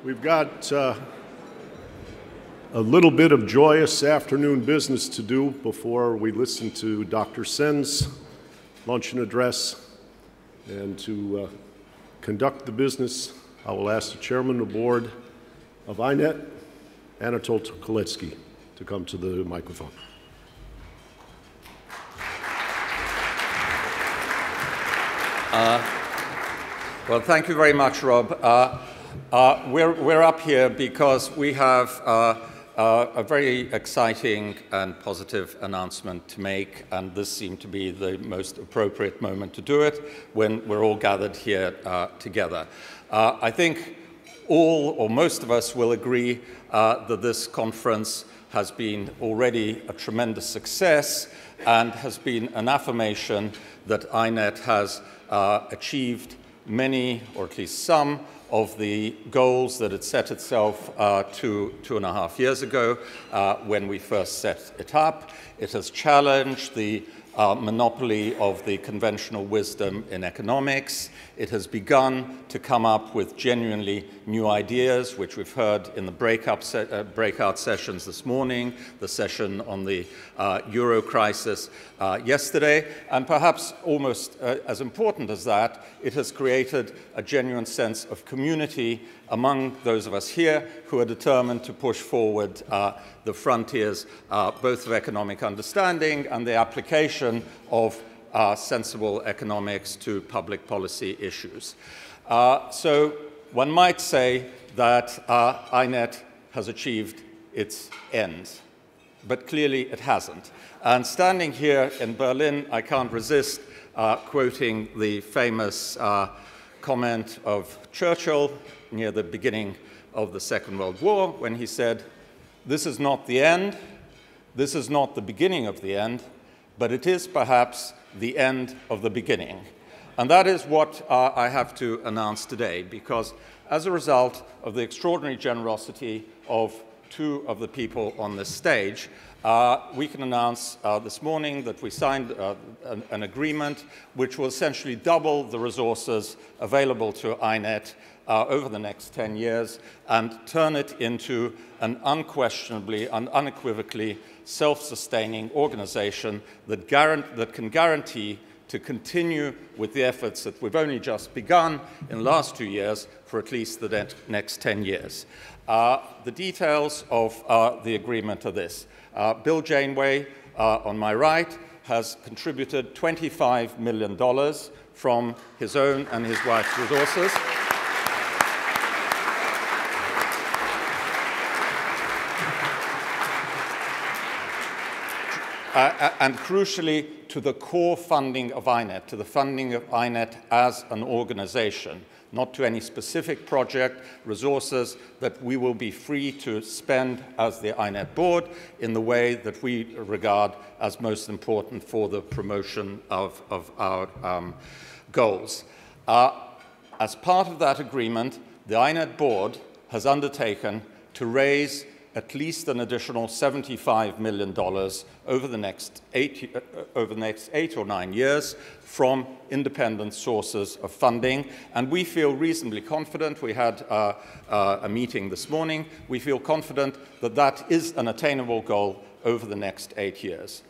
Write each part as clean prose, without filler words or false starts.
We've got a little bit of joyous afternoon business to do before we listen to Dr. Sen's luncheon address. And to conduct the business, I will ask the chairman of the board of INET, Anatol Tukoletsky, to come to the microphone. Well, thank you very much, Rob. We're up here because we have a very exciting and positive announcement to make, and this seemed to be the most appropriate moment to do it when we're all gathered here together. I think all or most of us will agree that this conference has been already a tremendous success and has been an affirmation that INET has achieved many, or at least some, of the goals that it set itself 2.5 years ago when we first set it up. It has challenged the monopoly of the conventional wisdom in economics. It has begun to come up with genuinely new ideas, which we've heard in the breakout sessions this morning, the session on the euro crisis yesterday, and perhaps almost as important as that, it has created a genuine sense of community among those of us here who are determined to push forward the frontiers both of economic understanding and the application of sensible economics to public policy issues. So one might say that INET has achieved its end, but clearly it hasn't. And standing here in Berlin, I can't resist quoting the famous comment of Churchill near the beginning of the Second World War when he said, "This is not the end, this is not the beginning of the end, but it is perhaps the end of the beginning." And that is what I have to announce today, because as a result of the extraordinary generosity of two of the people on this stage, we can announce this morning that we signed an agreement which will essentially double the resources available to INET over the next 10 years and turn it into an unquestionably and unequivocally self-sustaining organization that can guarantee to continue with the efforts that we've only just begun in the last 2 years for at least the next 10 years. The details of the agreement are this. Bill Janeway, on my right, has contributed $25 million from his own and his wife's resources. And crucially, to the core funding of INET, to the funding of INET as an organization, not to any specific project, resources that we will be free to spend as the INET board in the way that we regard as most important for the promotion of our goals. As part of that agreement, the INET board has undertaken to raise at least an additional $75 million over the next 8 or 9 years from independent sources of funding. And we feel reasonably confident. We had a meeting this morning. We feel confident that that is an attainable goal over the next 8 years.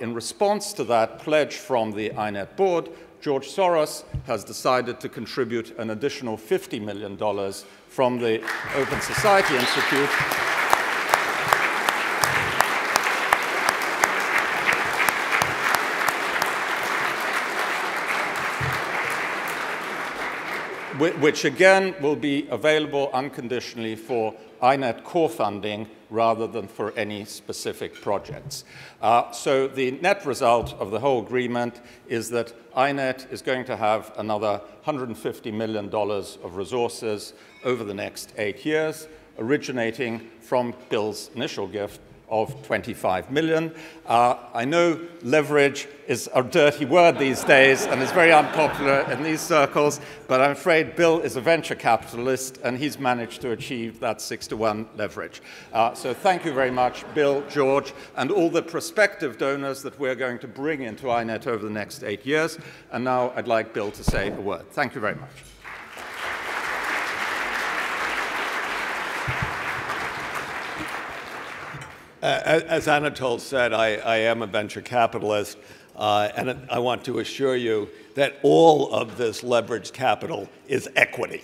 In response to that pledge from the INET board, George Soros has decided to contribute an additional $50 million from the Open Society Institute which again will be available unconditionally for INET core funding rather than for any specific projects. So the net result of the whole agreement is that INET is going to have another $150 million of resources over the next 8 years, originating from Bill's initial gift of $25 million. I know leverage is a dirty word these days and is very unpopular in these circles, but I'm afraid Bill is a venture capitalist and he's managed to achieve that 6-to-1 leverage. So thank you very much, Bill, George, and all the prospective donors that we're going to bring into INET over the next 8 years. And now I'd like Bill to say a word. Thank you very much. As Anatole said, I am a venture capitalist, and I want to assure you that all of this leveraged capital is equity.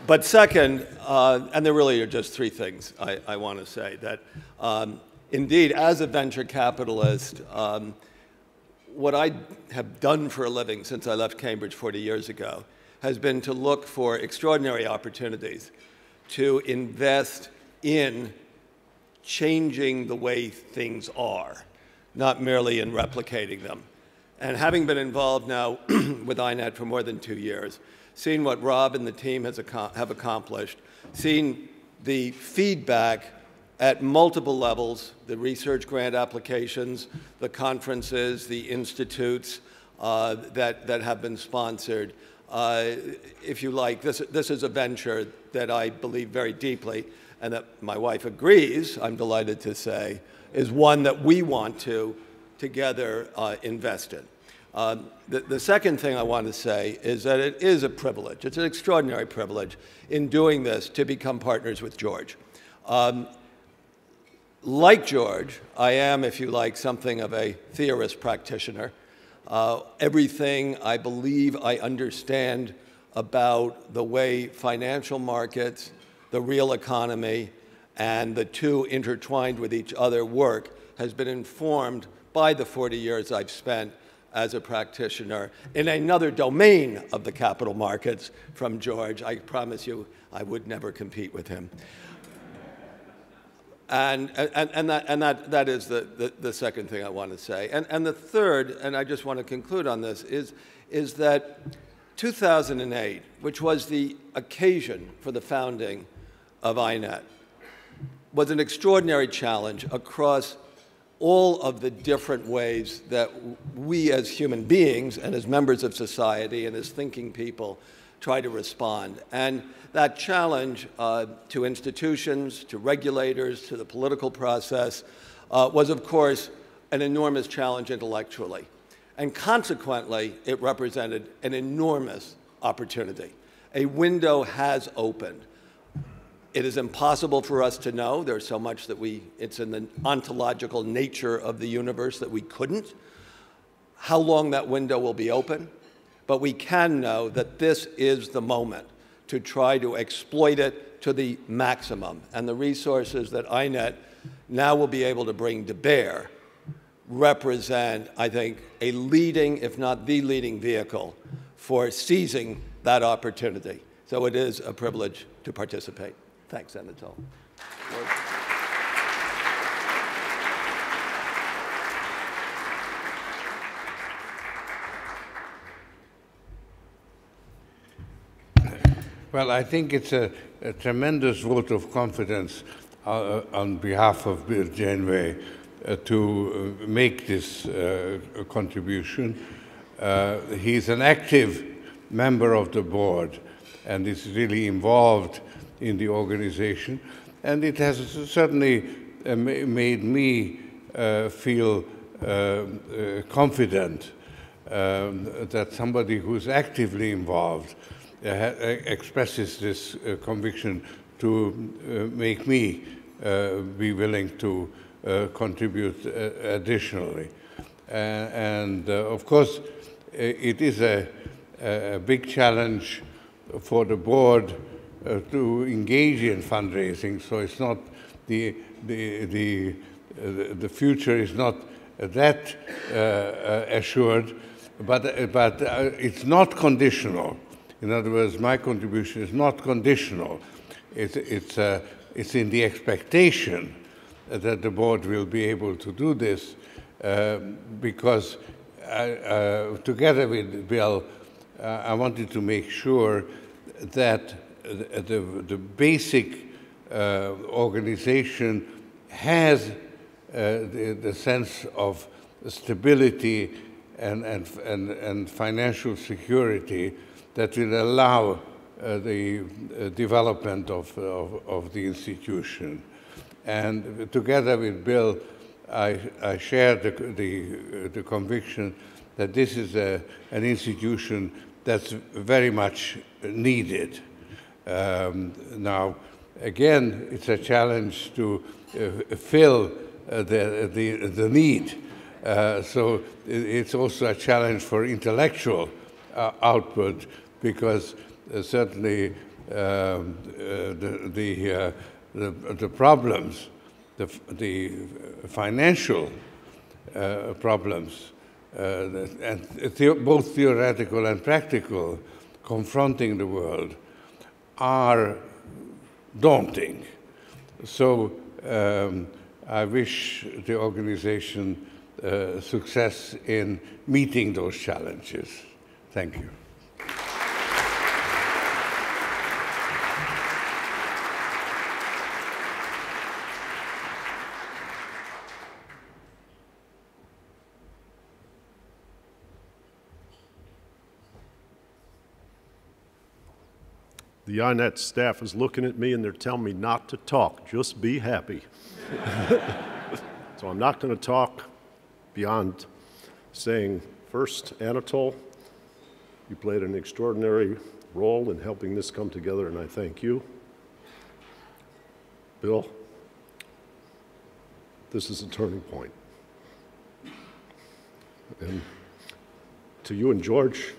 But second, and there really are just three things I want to say, that indeed, as a venture capitalist, what I have done for a living since I left Cambridge 40 years ago has been to look for extraordinary opportunities to invest in changing the way things are, not merely in replicating them. And having been involved now with INET for more than 2 years, seeing what Rob and the team have accomplished, seeing the feedback at multiple levels, the research grant applications, the conferences, the institutes that have been sponsored, if you like, this is a venture that I believe very deeply, and that my wife agrees, I'm delighted to say, is one that we want to together invest in. The second thing I want to say is that it is a privilege. It's an extraordinary privilege in doing this to become partners with George. Like George, I am, if you like, something of a theorist practitioner. Everything I believe I understand about the way financial markets, the real economy, and the two intertwined with each other work has been informed by the 40 years I've spent as a practitioner in another domain of the capital markets from George. I promise you I would never compete with him. And that is the second thing I want to say. And the third, and I just want to conclude on this, is that 2008, which was the occasion for the founding of INET, was an extraordinary challenge across all of the different ways that we as human beings and as members of society and as thinking people try to respond. And that challenge to institutions, to regulators, to the political process was, of course, an enormous challenge intellectually. And consequently, it represented an enormous opportunity. A window has opened. It is impossible for us to know. There's so much that it's in the ontological nature of the universe that we couldn't. How long that window will be open? But we can know that this is the moment to try to exploit it to the maximum. And the resources that INET now will be able to bring to bear represent, I think, a leading, if not the leading vehicle for seizing that opportunity. So it is a privilege to participate. Thanks, Anatole. Well, I think it's a tremendous vote of confidence on behalf of Bill Janeway to make this contribution. He's an active member of the board and is really involved in the organization. And it has certainly made me feel confident that somebody who's actively involved expresses this conviction to make me be willing to contribute additionally. And of course, it is a big challenge for the board to engage in fundraising. So it's not the future is not that assured, but it's not conditional. In other words, my contribution is not conditional. It's in the expectation that the board will be able to do this because together with Bill, I wanted to make sure that the basic organization has the sense of stability and financial security that will allow the development of the institution. And together with Bill, I share the conviction that this is an institution that's very much needed. Now, again, it's a challenge to fill the need. So it's also a challenge for intellectual output, because certainly the problems, the financial problems, and both theoretical and practical, confronting the world, are daunting. So I wish the organization success in meeting those challenges. Thank you. The INET staff is looking at me and they're telling me not to talk, just be happy. So I'm not going to talk beyond saying, first, Anatol, you played an extraordinary role in helping this come together, and I thank you. Bill, this is a turning point. And to you and George,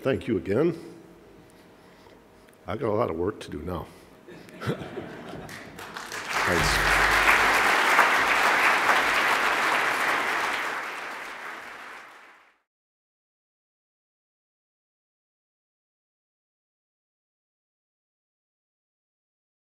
thank you again. I got a lot of work to do now. Thanks.